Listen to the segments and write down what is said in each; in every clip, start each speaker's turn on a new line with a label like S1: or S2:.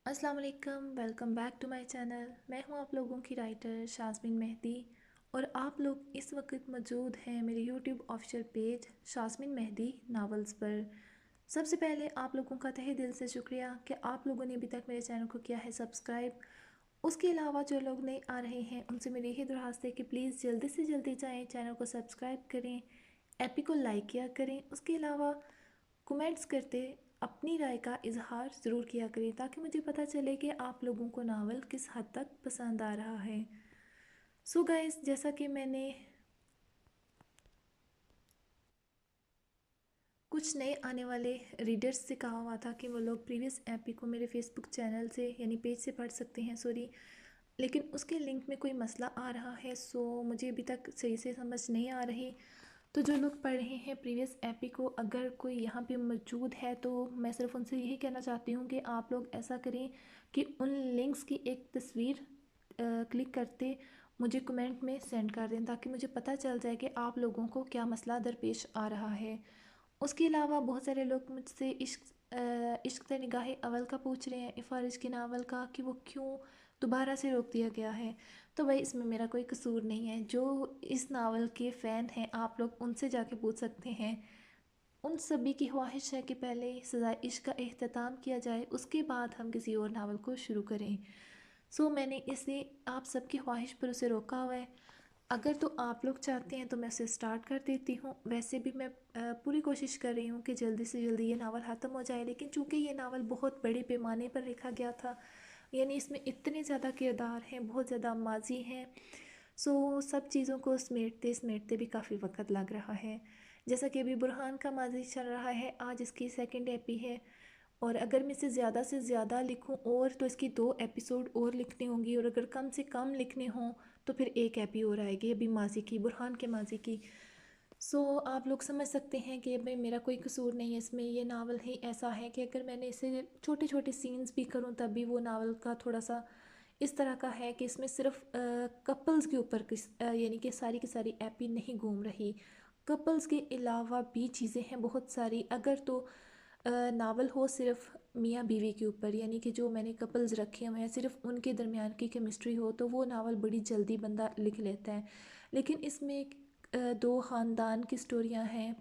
S1: अस्सलाम वालेकुम, welcome back to my channel. मैं हूं आप लोगों की राइटर शाज़मीन मेहदी और आप लोग इस वक्त मौजूद हैं मेरे YouTube official page Shazmeen Mehdi novels पर। सबसे पहले आप लोगों का तहे दिल से शुक्रिया कि आप लोगों ने अभी तक मेरे चैनल को किया है सब्सक्राइब। उसके अलावा जो लोग नए आ रहे हैं उनसे मेरी यही दरख्वास्त है कि प्लीज़ जल्दी से जल्दी जाएँ, चैनल को सब्सक्राइब करें, एपी को लाइक किया करें। उसके अलावा कमेंट्स करते अपनी राय का इजहार ज़रूर किया करें ताकि मुझे पता चले कि आप लोगों को नावल किस हद तक पसंद आ रहा है। सो गाइस, जैसा कि मैंने कुछ नए आने वाले रीडर्स से कहा हुआ था कि वो लोग प्रीवियस एपी को मेरे फेसबुक चैनल से यानी पेज से पढ़ सकते हैं, सॉरी, लेकिन उसके लिंक में कोई मसला आ रहा है। सो मुझे अभी तक सही से समझ नहीं आ रही। तो जो लोग पढ़ रहे हैं प्रीवियस एपी को, अगर कोई यहाँ पे मौजूद है तो मैं सिर्फ उनसे यही कहना चाहती हूँ कि आप लोग ऐसा करें कि उन लिंक्स की एक तस्वीर क्लिक करते मुझे कमेंट में सेंड कर दें ताकि मुझे पता चल जाए कि आप लोगों को क्या मसला दरपेश आ रहा है। उसके अलावा बहुत सारे लोग मुझसे इश्क ते निगाहे अवल का पूछ रहे हैं, इफ़ारिज के नावल का, कि वो क्यों दोबारा से रोक दिया गया है। तो भाई इसमें मेरा कोई कसूर नहीं है। जो इस नावल के फ़ैन हैं आप लोग उनसे जाके पूछ सकते हैं। उन सभी की ख्वाहिश है कि पहले सज़ाए इश्क का एहतमाम किया जाए, उसके बाद हम किसी और नावल को शुरू करें। सो मैंने इसे आप सबकी ख्वाहिश पर उसे रोका हुआ है। अगर तो आप लोग चाहते हैं तो मैं उसे स्टार्ट कर देती हूँ। वैसे भी मैं पूरी कोशिश कर रही हूँ कि जल्दी से जल्दी ये नावल ख़त्म हो जाए, लेकिन चूँकि ये नावल बहुत बड़े पैमाने पर लिखा गया था, यानी इसमें इतने ज़्यादा किरदार हैं, बहुत ज़्यादा माजी हैं, सो सब चीज़ों को समेटते समेटते भी काफ़ी वक्त लग रहा है। जैसा कि अभी बुरहान का माजी चल रहा है, आज इसकी सेकंड एपी है, और अगर मैं इसे ज़्यादा से ज़्यादा लिखूं और तो इसकी 2 एपिसोड और लिखनी होंगी, और अगर कम से कम लिखने हों तो फिर एक एपी और आएगी अभी माजी की, बुरहान के माजी की। सो आप लोग समझ सकते हैं कि भाई मेरा कोई कसूर नहीं है इसमें। ये नावल ही ऐसा है कि अगर मैंने इसे छोटे छोटे सीन्स भी करूं तब भी वो नावल का थोड़ा सा इस तरह का है कि इसमें सिर्फ कपल्स के ऊपर यानी कि सारी की सारी एपी नहीं घूम रही। कपल्स के अलावा भी चीज़ें हैं बहुत सारी। अगर तो नावल हो सिर्फ मियाँ बीवी के ऊपर, यानी कि जो मैंने कपल्स रखे हुए हैं सिर्फ उनके दरमियान की केमिस्ट्री हो, तो वो नावल बड़ी जल्दी बंदा लिख लेता है। लेकिन इसमें दो ख़ानदान की स्टोरियाँ हैं,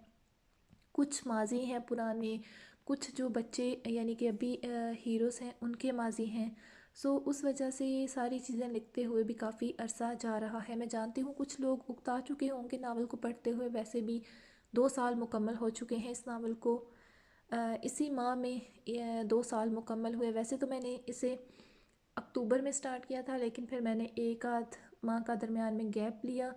S1: कुछ माजी हैं पुराने, कुछ जो बच्चे यानी कि अभी हीरोज़ हैं उनके माजी हैं। सो उस वजह से ये सारी चीज़ें लिखते हुए भी काफ़ी अरसा जा रहा है। मैं जानती हूँ कुछ लोग उकता चुके होंगे नावल को पढ़ते हुए, वैसे भी 2 साल मुकम्मल हो चुके हैं इस नावल को। इसी माह में 2 साल मुकम्मल हुए। वैसे तो मैंने इसे अक्टूबर में स्टार्ट किया था, लेकिन फिर मैंने एक आध माह का दरमियान में गैप लिया,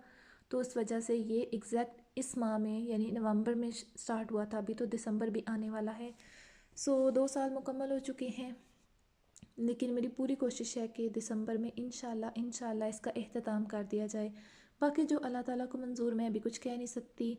S1: तो उस वजह से ये एग्जैक्ट इस माह में यानी नवंबर में स्टार्ट हुआ था। अभी तो दिसंबर भी आने वाला है। सो 2 साल मुकम्मल हो चुके हैं, लेकिन मेरी पूरी कोशिश है कि दिसंबर में इंशाल्लाह इंशाल्लाह इसका एख्तिताम कर दिया जाए। बाकी जो अल्लाह ताला को मंजूर, मैं अभी कुछ कह नहीं सकती।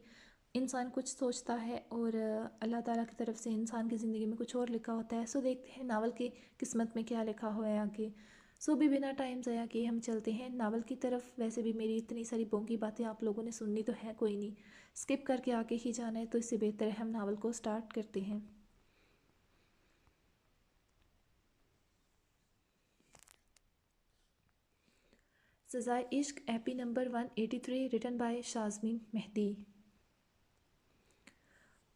S1: इंसान कुछ सोचता है और अल्लाह ताला की तरफ से इंसान की ज़िंदगी में कुछ और लिखा होता है। सो देखते हैं नावल की किस्मत में क्या लिखा हुआ है आगे। सो भी बिना टाइम ज़ाया किए हम चलते हैं नावल की तरफ। वैसे भी मेरी इतनी सारी बोंगी बातें आप लोगों ने सुननी तो है कोई नहीं, स्किप करके आगे ही जाना है, तो इससे बेहतर है हम नावल को स्टार्ट करते हैं। सज़ाए इश्क एपी number 183, written by Shazmeen Mehdi.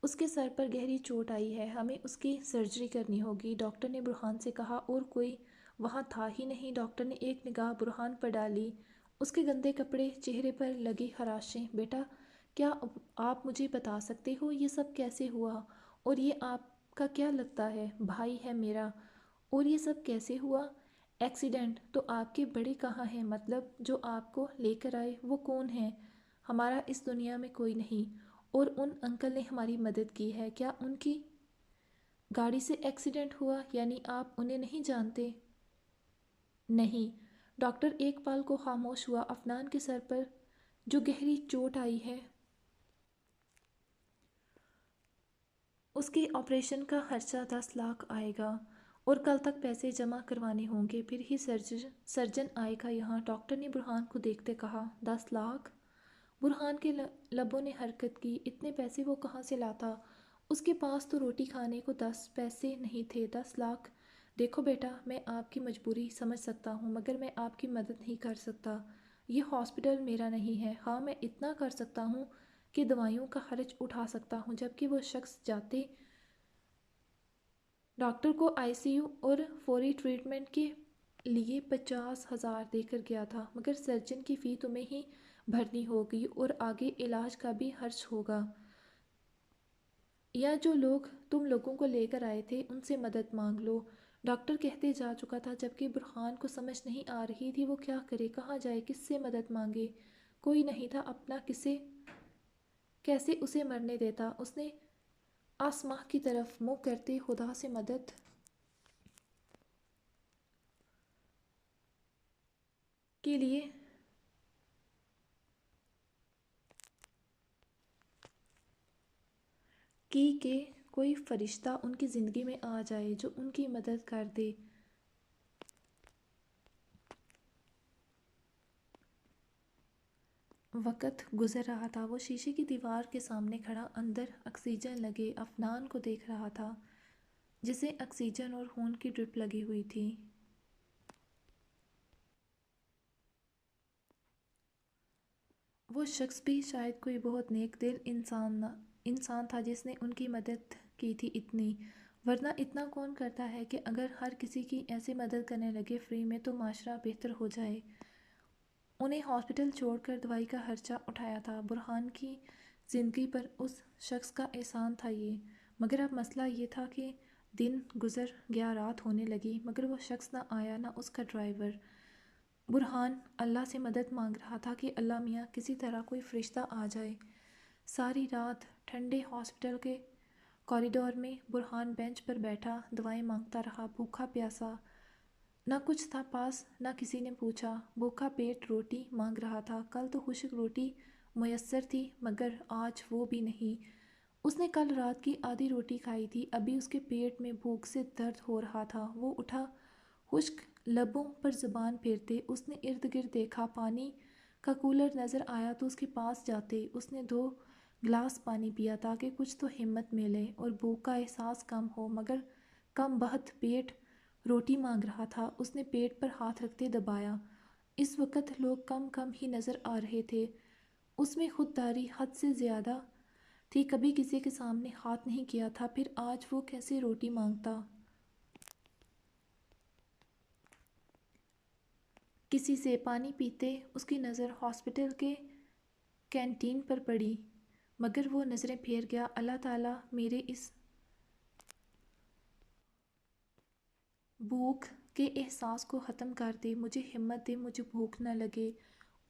S1: उसके सर पर गहरी चोट आई है, हमें उसकी सर्जरी करनी होगी, डॉक्टर ने बुरहान से कहा। और कोई वहाँ था ही नहीं। डॉक्टर ने एक निगाह बुरहान पर डाली, उसके गंदे कपड़े, चेहरे पर लगी खराशें। बेटा, क्या आप मुझे बता सकते हो ये सब कैसे हुआ? और ये आपका क्या लगता है? भाई है मेरा। और ये सब कैसे हुआ? एक्सीडेंट? तो आपके बड़े कहाँ हैं? मतलब जो आपको लेकर आए वो कौन है? हमारा इस दुनिया में कोई नहीं। और उन अंकल ने हमारी मदद की है, क्या उनकी गाड़ी से एक्सीडेंट हुआ? यानी आप उन्हें नहीं जानते? नहीं। डॉक्टर एक पल को खामोश हुआ। अफनान के सर पर जो गहरी चोट आई है, उसके ऑपरेशन का खर्चा 10 लाख आएगा और कल तक पैसे जमा करवाने होंगे, फिर ही सर्जन आएगा यहाँ। डॉक्टर ने बुरहान को देखते कहा। 10 लाख? बुरहान के लबों ने हरकत की। इतने पैसे वो कहाँ से लाता? उसके पास तो रोटी खाने को 10 पैसे नहीं थे। 10 लाख دیکھو بیٹا، میں آپ کی مجبوری سمجھ سکتا ہوں مگر میں آپ کی مدد نہیں کر سکتا۔ یہ ہاسپٹل میرا نہیں ہے۔ ہاں، میں اتنا کر سکتا ہوں کہ دوائیوں کا خرچ اٹھا سکتا ہوں۔ جبکہ وہ شخص جاتے ڈاکٹر کو آئی سی یو اور فوری ٹریٹمنٹ کے لیے 50,000 دے کر گیا تھا، مگر سرجن کی فی تمہیں ہی بھرنی ہوگی اور آگے علاج کا بھی خرچ ہوگا، یا جو لوگ تم لوگوں کو لے کر آئے تھے ان سے مدد مانگ لو۔ ڈاکٹر کہتے جا چکا تھا جبکہ برہان کو سمجھ نہیں آ رہی تھی وہ کیا کرے، کہاں جائے، کس سے مدد مانگے۔ کوئی نہیں تھا اپنا، کیسے اسے مرنے دیتا۔ اس نے آسماں کی طرف منہ کرتے خدا سے مدد کے لیے کی کہ کوئی فرشتہ ان کی زندگی میں آ جائے جو ان کی مدد کر دے۔ وقت گزر رہا تھا۔ وہ شیشے کی دیوار کے سامنے کھڑا اندر آکسیجن لگے افنان کو دیکھ رہا تھا جسے آکسیجن اور خون کی ڈرپ لگی ہوئی تھی۔ وہ شخص بھی شاید کوئی بہت نیک دل انسان تھا جس نے ان کی مدد کی تھی اتنی، ورنہ اتنا کون کرتا ہے کہ اگر ہر کسی کی ایسے مدد کرنے لگے فری میں تو معاشرہ بہتر ہو جائے۔ انہیں ہاسپٹل چھوڑ کر دوائی کا خرچہ اٹھایا تھا۔ برہان کی زندگی پر اس شخص کا احسان تھا یہ، مگر اب مسئلہ یہ تھا کہ دن گزر گیا، رات ہونے لگی مگر وہ شخص نہ آیا، نہ اس کا ڈرائیور۔ برہان اللہ سے مدد مانگ رہا تھا کہ اللہ میاں کسی طرح کوئی فرشتہ آ جائے۔ ساری رات ٹھنڈے ہاسپٹل کے کوریڈور میں برہان بینچ پر بیٹھا دعائیں مانگتا رہا، بھوکا پیاسا، نہ کچھ تھا پاس نہ کسی نے پوچھا۔ بھوکا پیٹ روٹی مانگ رہا تھا۔ کل تو خشک روٹی میسر تھی مگر آج وہ بھی نہیں۔ اس نے کل رات کی آدھی روٹی کھائی تھی، ابھی اس کے پیٹ میں بھوک سے درد ہو رہا تھا۔ وہ اٹھا، خشک لبوں پر زبان پھیرتے اس نے ارد گرد دیکھا، پانی کا کولر نظر آیا تو اس کے پاس جاتے اس نے 2 گلاس پانی پیا تاکہ کچھ تو ہمت ملے اور بھوک کا احساس کم ہو، مگر کم بخت پیٹ روٹی مانگ رہا تھا۔ اس نے پیٹ پر ہاتھ رکھتے دبایا۔ اس وقت لوگ کم کم ہی نظر آ رہے تھے۔ اس میں خودداری حد سے زیادہ تھی، کبھی کسی کے سامنے ہاتھ نہیں کیا تھا، پھر آج وہ کیسے روٹی مانگتا۔ کسی سے پانی پیتے اس کی نظر ہاسپٹل کے کینٹین پر پڑی، مگر وہ نظریں پھیر گیا۔ اللہ تعالیٰ میرے اس بھوک کے احساس کو ختم کر دے، مجھے ہمت دے، مجھے بھوک نہ لگے۔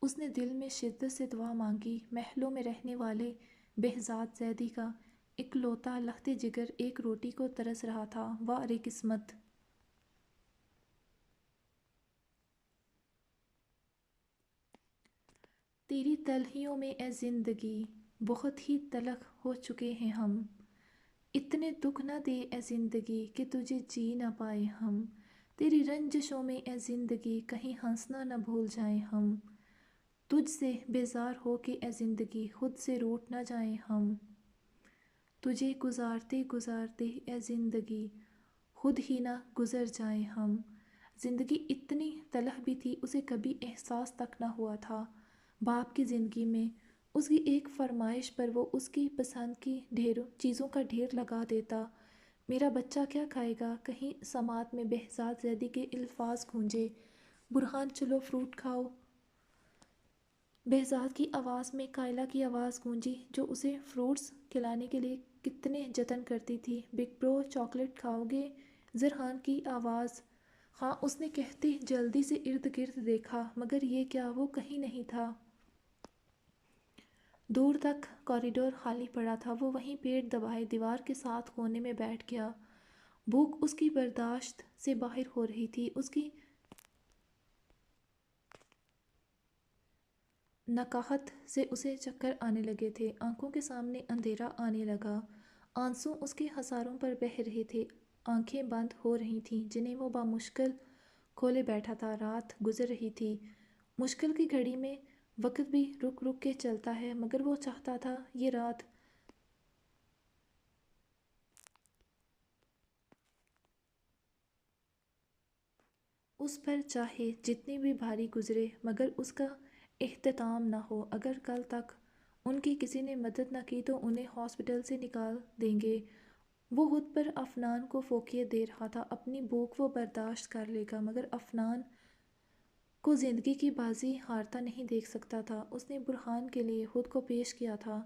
S1: اس نے دل میں شدت سے دعا مانگی۔ محلوں میں رہنے والے بہزاد زیدی کا اکلوتا لخت جگر ایک روٹی کو ترس رہا تھا۔ واہ رے قسمت! تیری تلخیوں میں اے زندگی بہت ہی تلخ ہو چکے ہیں ہم، اتنے دکھ نہ دے اے زندگی کہ تجھے جی نہ پائے ہم، تیری رنجشوں میں اے زندگی کہیں ہنسنا نہ بھول جائیں ہم، تجھ سے بیزار ہو کے اے زندگی خود سے روٹھ نہ جائیں ہم، تجھے گزارتے گزارتے اے زندگی خود ہی نہ گزر جائیں ہم۔ زندگی اتنی تلخ بھی تھی اسے کبھی احساس تک نہ ہوا تھا۔ باپ کی زندگی میں اس کی ایک فرمائش پر وہ اس کی پسند کی چیزوں کا ڈھیر لگا دیتا۔ میرا بچہ کیا کھائے گا؟ کہیں سماعت میں بہزاد زیدی کے الفاظ گونجے، برہان چلو فروٹ کھاؤ۔ بہزاد کی آواز میں قائلہ کی آواز گونجی جو اسے فروٹس کھلانے کے لیے کتنے جتن کرتی تھی۔ بگ برو چاکلیٹ کھاؤ گے؟ زرحان کی آواز۔ ہاں، اس نے کہتے جلدی سے ارد گرد دیکھا، مگر یہ کیا، وہ کہیں نہیں تھا۔ دور تک کوریڈور خالی پڑا تھا۔ وہ وہیں پیٹ دبائے دیوار کے ساتھ کونے میں بیٹھ گیا۔ بھوک اس کی برداشت سے باہر ہو رہی تھی۔ اس کی نکاہت سے اسے چکر آنے لگے تھے، آنکھوں کے سامنے اندھیرا آنے لگا، آنسو اس کے ہثاروں پر بہہ رہے تھے، آنکھیں بند ہو رہی تھیں جنہیں وہ بامشکل کھولے بیٹھا تھا۔ رات گزر رہی تھی۔ مشکل کی گھڑی میں وقت بھی رک رک کے چلتا ہے، مگر وہ چاہتا تھا یہ رات اس پر چاہے جتنی بھی بھاری گزرے مگر اس کا اختتام نہ ہو۔ اگر کل تک ان کی کسی نے مدد نہ کی تو انہیں ہاسپٹل سے نکال دیں گے۔ وہ خود پر افنان کو فوقیت دے رہا تھا۔ اپنی بھوک وہ برداشت کر لے گا مگر افنان کو زندگی کی بازی ہارتا نہیں دیکھ سکتا تھا۔ اس نے برہان کے لیے خود کو پیش کیا تھا۔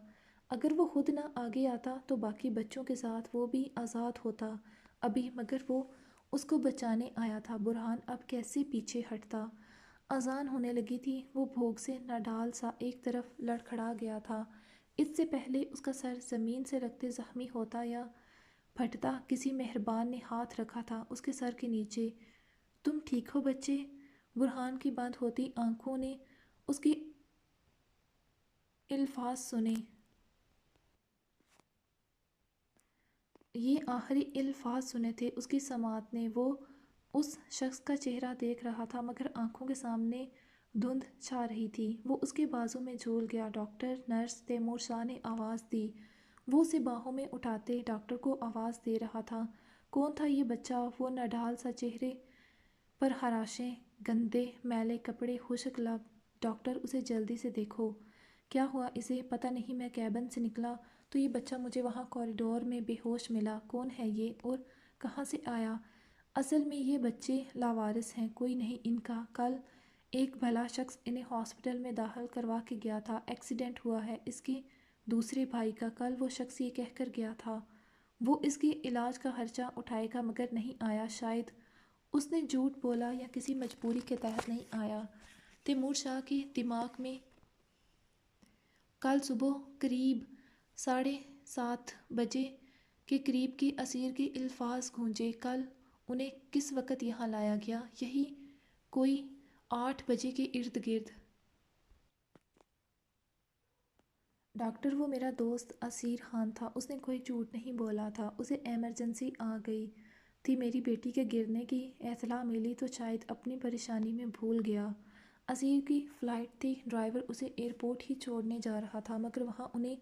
S1: اگر وہ خود نہ آگے آتا تو باقی بچوں کے ساتھ وہ بھی آزاد ہوتا ابھی، مگر وہ اس کو بچانے آیا تھا۔ برہان اب کیسے پیچھے ہٹتا؟ اذان ہونے لگی تھی۔ وہ بھوک سے ناڈال سا ایک طرف لڑکھڑا گیا تھا۔ اس سے پہلے اس کا سر زمین سے لگتے زخمی ہوتا یا پھٹتا، کسی مہربان نے ہاتھ رکھا تھا اس کے سر کے نیچے۔ تم ٹھیک ہو بچے؟ برہان کی بند ہوتی آنکھوں نے اس کی الفاظ سنے۔ یہ آخری الفاظ سنے تھے اس کی سماعت نے۔ وہ اس شخص کا چہرہ دیکھ رہا تھا مگر آنکھوں کے سامنے دھند چھا رہی تھی۔ وہ اس کے بازو میں جھول گیا۔ ڈاکٹر، نرس، تیمور شاہ نے آواز دی۔ وہ اسے باہوں میں اٹھاتے ڈاکٹر کو آواز دے رہا تھا۔ کون تھا یہ بچہ؟ وہ نڈھال سا، چہرے پر خراشیں، گندے میلے کپڑے، خشک لب۔ ڈاکٹر، اسے جلدی سے دیکھو۔ کیا ہوا اسے؟ پتہ نہیں، میں کیبن سے نکلا تو یہ بچہ مجھے وہاں کوریڈور میں بے ہوش ملا۔ کون ہے یہ اور کہاں سے آیا؟ اصل میں یہ بچے لاوارث ہیں، کوئی نہیں ان کا۔ کل ایک بھلا شخص انہیں ہاسپٹل میں داخل کروا کے گیا تھا۔ ایکسیڈنٹ ہوا ہے اس کے دوسرے بھائی کا۔ کل وہ شخص یہ کہہ کر گیا تھا وہ اس کے علاج کا خرچہ اٹھائے گا مگر نہیں آیا۔ شاید اس نے جھوٹ بولا یا کسی مجبوری کے تحت نہیں آیا۔ تیمور شاہ کے دماغ میں کل صبح قریب 7:30 بجے کے قریب کے اسیر کے الفاظ گونجے۔ کل انہیں کس وقت یہاں لایا گیا؟ یہی کوئی 8 بجے کے ارد گرد۔ ڈاکٹر، وہ میرا دوست اسیر خان تھا، اس نے کوئی جھوٹ نہیں بولا تھا۔ اسے ایمرجنسی آ گئی تھی، میری بیٹی کے گرنے کی اطلاع ملی تو شاید اپنی پریشانی میں بھول گیا۔ اسیر کی فلائٹ تھی، ڈرائیور اسے ایئرپورٹ ہی چھوڑنے جا رہا تھا مگر وہاں انہیں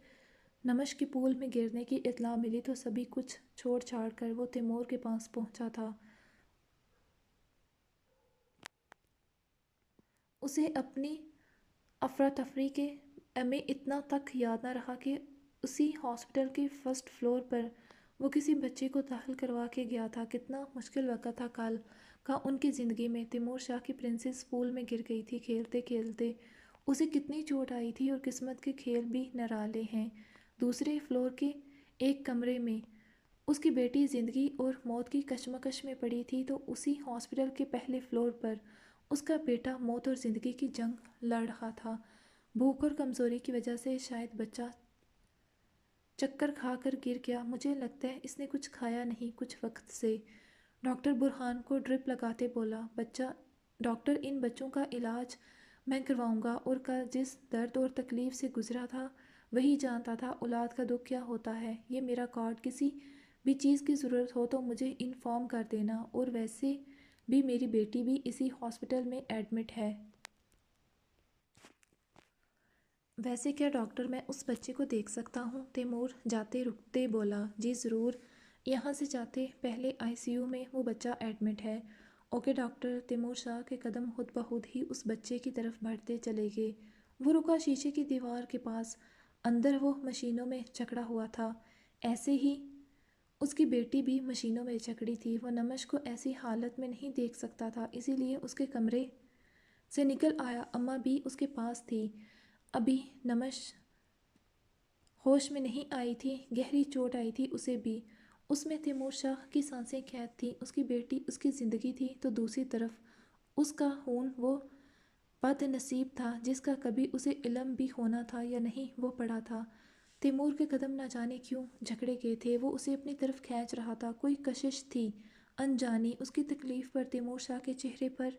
S1: نمش کے پول میں گرنے کی اطلاع ملی تو سبھی کچھ چھوڑ چھاڑ کر وہ تیمور کے پاس پہنچا تھا۔ اسے اپنی افراتفری کے میں اتنا تک یاد نہ رہا کہ اسی ہاسپٹل کے فرسٹ فلور پر وہ کسی بچے کو داخل کروا کے گیا تھا۔ کتنا مشکل وقت تھا کل کا ان کی زندگی میں۔ تیمور شاہ کی پرنسس پول میں گر گئی تھی کھیلتے کھیلتے۔ اسے کتنی چوٹ آئی تھی اور قسمت کے کھیل بھی نرالے ہیں۔ دوسرے فلور کے ایک کمرے میں اس کی بیٹی زندگی اور موت کی کشمکش میں پڑی تھی تو اسی ہاسپٹل کے پہلے فلور پر اس کا بیٹا موت اور زندگی کی جنگ لڑ رہا تھا۔ بھوک اور کمزوری کی وجہ سے شاید بچہ چکر کھا کر گر گیا۔ مجھے لگتا ہے اس نے کچھ کھایا نہیں کچھ وقت سے۔ ڈاکٹر برہان کو ڈرپ لگاتے بولا۔ ڈاکٹر، ان بچوں کا علاج میں کرواؤں گا۔ اور کل جس درد اور تکلیف سے گزرا تھا وہی جانتا تھا اولاد کا دکھ کیا ہوتا ہے۔ یہ میرا کارڈ، کسی بھی چیز کی ضرورت ہو تو مجھے انفارم کر دینا۔ اور ویسے بھی میری بیٹی بھی اسی ہاسپٹل میں ایڈمٹ ہے۔ ویسے کیا ڈاکٹر، میں اس بچے کو دیکھ سکتا ہوں؟ تیمور جاتے رکتے بولا۔ جی ضرور، یہاں سے جاتے پہلے ICU میں وہ بچہ ایڈمٹ ہے۔ Okay doctor. تیمور شاہ کے قدم خود بخود ہی اس بچے کی طرف بڑھتے چلے گئے۔ وہ رکا شیشے کی دیوار کے پاس۔ اندر وہ مشینوں میں جکڑا ہوا تھا، ایسے ہی اس کی بیٹی بھی مشینوں میں جکڑی تھی۔ وہ نمش کو ایسی حالت میں نہیں دیکھ سکتا تھا، اسی لیے اس کے کمرے سے نکل آیا۔ اماں بھی اس کے پاس تھی۔ ابھی نمش ہوش میں نہیں آئی تھی، گہری چوٹ آئی تھی اسے بھی۔ اس میں تیمور شاہ کی سانسیں قید تھیں، اس کی بیٹی، اس کی زندگی تھی تو دوسری طرف اس کا خون، وہ بد نصیب تھا جس کا کبھی اسے علم بھی ہونا تھا یا نہیں، وہ پڑا تھا۔ تیمور کے قدم نہ جانے کیوں جکڑے گئے تھے، وہ اسے اپنی طرف کھینچ رہا تھا۔ کوئی کشش تھی انجانی اس کی تکلیف پر۔ تیمور شاہ کے چہرے پر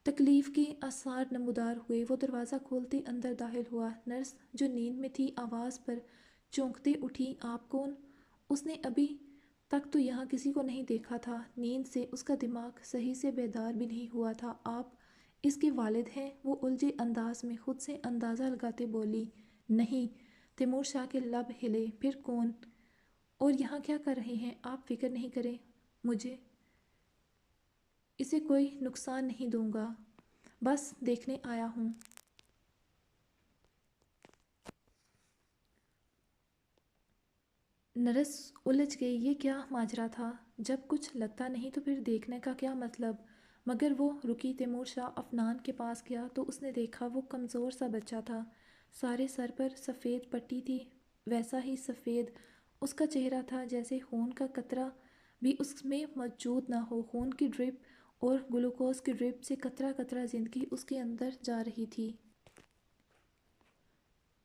S1: تکلیف کے آثار نمودار ہوئے۔ وہ دروازہ کھولتے اندر داخل ہوا۔ نرس جو نیند میں تھی آواز پر چونکتے اٹھی۔ آپ کون؟ اس نے ابھی تک تو یہاں کسی کو نہیں دیکھا تھا۔ نیند سے اس کا دماغ صحیح سے بیدار بھی نہیں ہوا تھا۔ آپ اس کے والد ہیں؟ وہ الجھے انداز میں خود سے اندازہ لگاتے بولی۔ نہیں۔ تیمور شاہ کے لب ہلے۔ پھر کون؟ اور یہاں کیا کر رہے ہیں آپ؟ فکر نہیں کریں، مجھے इसे कोई नुकसान नहीं दूंगा, बस देखने आया हूँ। नरस उलझ गई, ये क्या माजरा था? जब कुछ लगता नहीं तो फिर देखने का क्या मतलब? मगर वो रुकी। तैमूर शाह अफनान के पास गया तो उसने देखा वो कमज़ोर सा बच्चा था। सारे सर पर सफ़ेद पट्टी थी, वैसा ही सफ़ेद उसका चेहरा था जैसे खून का कतरा भी उसमें मौजूद ना हो। खून की ड्रिप और ग्लूकोज की ड्रिप से कतरा कतरा ज़िंदगी उसके अंदर जा रही थी।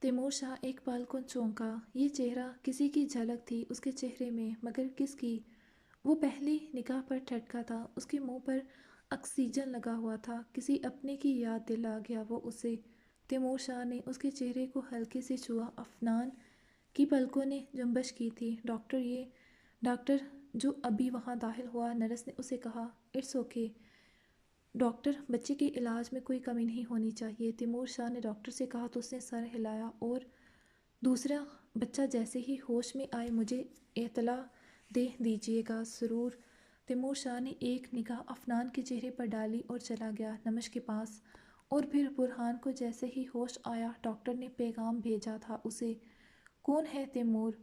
S1: तैमूर शाह एक पल को चौंका। ये चेहरा, किसी की झलक थी उसके चेहरे में, मगर किसकी? वो पहली निगाह पर ठटका था। उसके मुंह पर ऑक्सीजन लगा हुआ था। किसी अपने की याद दिला गया वो उसे। तैमूर शाह ने उसके चेहरे को हल्के से छुआ। अफनान की पलकों ने जुम्बश की थी। डॉक्टर, ये डॉक्टर जो अभी वहाँ दाखिल हुआ, नर्स ने उसे कहा। इट्स ओके डॉक्टर, बच्चे के इलाज में कोई कमी नहीं होनी चाहिए, तैमूर शाह ने डॉक्टर से कहा तो उसने सर हिलाया। और दूसरा बच्चा जैसे ही होश में आए मुझे इत्तला दे दीजिएगा। ज़रूर। तैमूर शाह ने एक निगाह अफनान के चेहरे पर डाली और चला गया नमश के पास। और फिर बुरहान को जैसे ही होश आया, डॉक्टर ने पैगाम भेजा था उसे। कौन है तैमूर?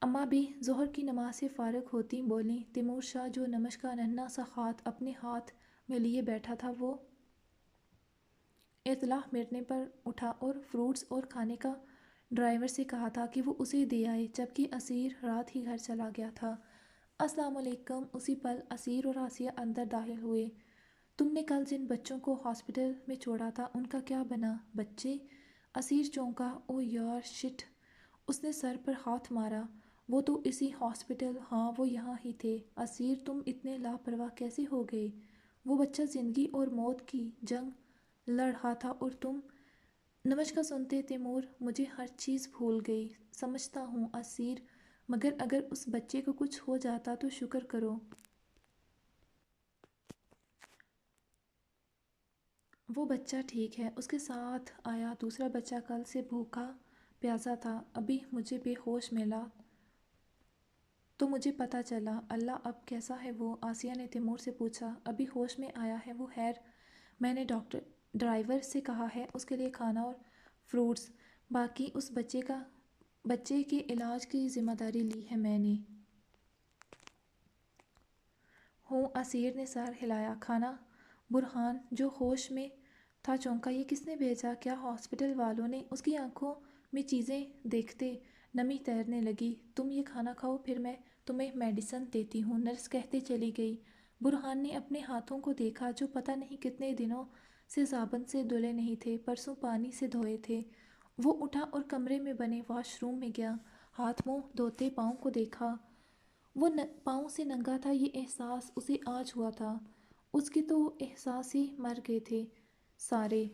S1: अम्मा भी ज़ोहर की नमाज से फ़ारिग होती बोलीं। तैमूर शाह जो नमश का नन्हा सा हाथ अपने हाथ में लिए बैठा था, वो इत्तला मिलने पर उठा और फ्रूट्स और खाने का ड्राइवर से कहा था कि वो उसे दे आए, जबकि असीर रात ही घर चला गया था। अस्सलाम वालेकुम। उसी पल असीर और आसिया अंदर दाखिल हुए। तुमने कल जिन बच्चों को हॉस्पिटल में छोड़ा था उनका क्या बना? बच्चे? असीर चौंका। ओ यार, शिट। उसने सर पर हाथ मारा। वो तो इसी हॉस्पिटल, हाँ वो यहाँ ही थे। असीर, तुम इतने लापरवाह कैसे हो गए? वो बच्चा ज़िंदगी और मौत की जंग लड़ रहा था और तुम? नमस्कार सुनते तैमूर, मुझे हर चीज़ भूल गई। समझता हूँ असीर, मगर अगर उस बच्चे को कुछ हो जाता तो शुक्र करो। वो बच्चा ठीक है, उसके साथ आया दूसरा बच्चा कल से भूखा प्यासा था। अभी मुझे बेहोश मिला तो मुझे पता चला। अल्लाह, अब कैसा है वो? आसिया ने तैमूर से पूछा। अभी होश में आया है वो। खैर, मैंने डॉक्टर ड्राइवर से कहा है उसके लिए खाना और फ्रूट्स। बाकी उस बच्चे के इलाज की जिम्मेदारी ली है मैंने। हूँ, असीर ने सर हिलाया। खाना? बुरहान जो होश में था चौंका। ये किसने भेजा? क्या हॉस्पिटल वालों ने? उसकी आंखों में चीज़ें देखते नमी तैरने लगी। तुम ये खाना खाओ, फिर मैं तुम्हें मेडिसिन देती हूँ, नर्स कहते चली गई। बुरहान ने अपने हाथों को देखा जो पता नहीं कितने दिनों से साबुन से धुले नहीं थे, परसों पानी से धोए थे। वो उठा और कमरे में बने वॉशरूम में गया। हाथ मुंह धोते पाँव को देखा। वो पाँव से नंगा था, ये एहसास उसे आज हुआ था। उसके तो एहसास ही मर गए थे सारे।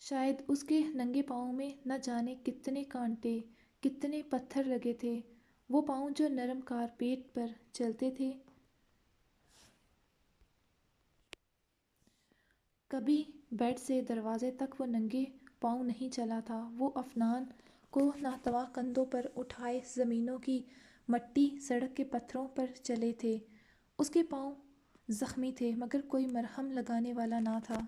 S1: शायद उसके नंगे पाँव में न जाने कितने कांटे, कितने पत्थर लगे थे। वो पाँव जो नरम कारपेट पर चलते थे। कभी बेड से दरवाजे तक वो नंगे पाँव नहीं चला था। वो अफनान को नातवा कंधों पर उठाए ज़मीनों की मट्टी सड़क के पत्थरों पर चले थे। उसके पाँव जख्मी थे, मगर कोई मरहम लगाने वाला ना था।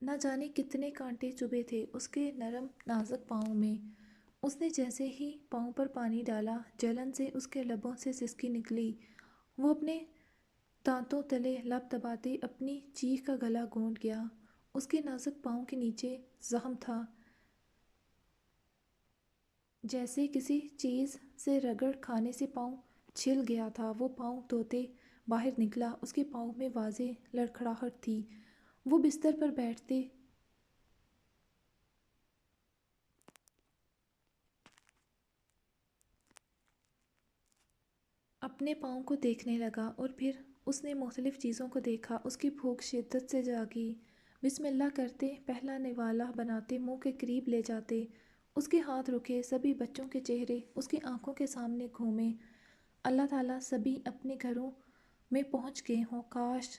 S1: न जाने कितने कांटे चुभे थे उसके नरम नाजुक पाँव में। उसने जैसे ही पाँव पर पानी डाला, जलन से उसके लबों से सिसकी निकली। वो अपने दांतों तले लब दबाते अपनी चीख का गला घोंट गया। उसके नाजुक पाँव के नीचे जख्म था, जैसे किसी चीज़ से रगड़ खाने से पाँव छिल गया था। वो पाँव धोते बाहर निकला। उसके पाँव में वाज़े लड़खड़ाहट थी। वो बिस्तर पर बैठते अपने पाँव को देखने लगा और फिर उसने मुख्तलिफ चीज़ों को देखा। उसकी भूख शिद्दत से जागी। बिस्मिल्लाह करते, पहला निवाला बनाते, मुंह के करीब ले जाते। उसके हाथ रुके। सभी बच्चों के चेहरे उसकी आंखों के सामने घूमे। अल्लाह ताला सभी अपने घरों में पहुंच गए हों। काश